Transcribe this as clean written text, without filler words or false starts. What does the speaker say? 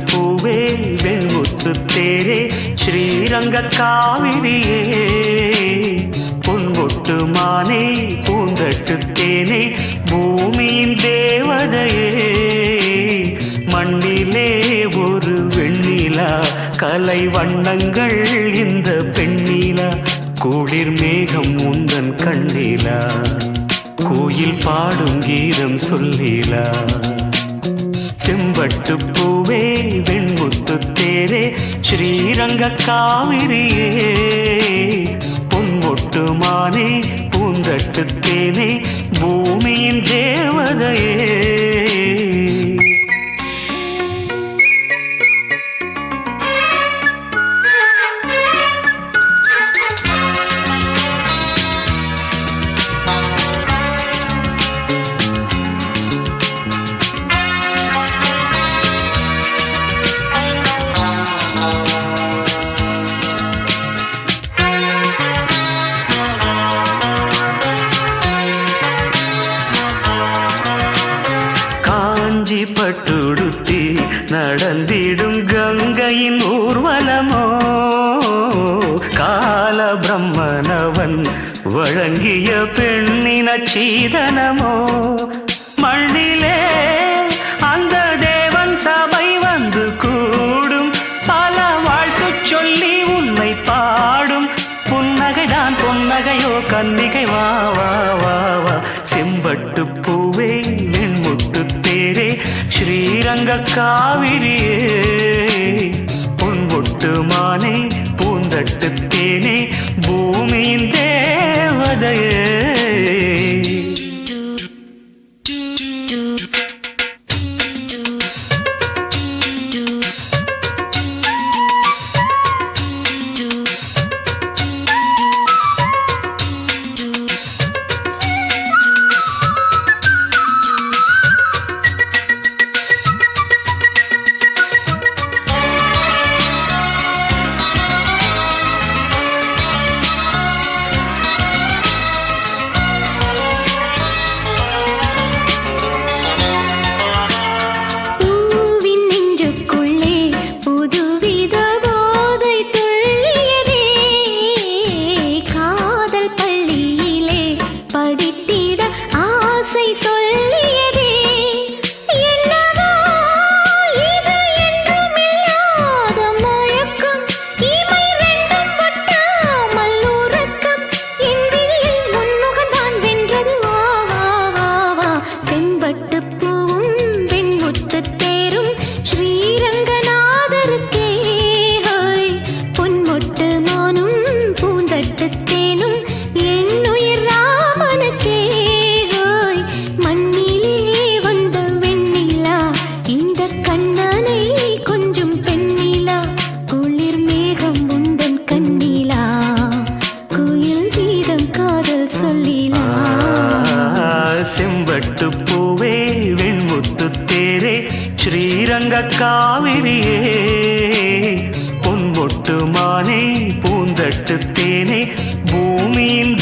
பூவே வெண்முத்து தேரே ஸ்ரீரங்க காவிரியே பொன்மொட்டு மானே பூந்தட்டு தேனே பூமியின் தேவதையே மண்ணிலே ஒரு வெண்ணிலா கலை வண்ணங்கள் இந்த பெண்ணிலா குளிர் மேகம் உந்தன் கண்ணிலா கோயில் பாடும் கீதம் சொல்லிலா செம்பட்டு பூவே வெண்முத்து தேரே ஸ்ரீரங்க காவிரியே பொன்மொட்டு மானே பூந்தட்டு தேனே பூமியின் தேவதையே பட்டுடுத்தி நடந்திடும் கங்கையின் ஊர்வலமோ கால பிரம்மனவன் வழங்கிய பெண்ணின சீதனமோ மண்ணிலே அந்த தேவன் சபை வந்து கூடும் பல வாழ்த்து சொல்லி உன்னை பாடும் புன்னகைதான் பொன்னகையோ கன்னிகை வா வா வா வா செம்பட்டு பூவே வெண்முத்து தேரே ஸ்ரீரங்க காவிரியே பொன்மொட்டு மானே பூந்தட்டு தேனே பூமியின் தேவதையே செம்பட்டு பூவே வெண்முத்து தேரே ஸ்ரீரங்க காவிரியே பொன்மொட்டு மானே பூந்தட்டு தேனே பூமியின்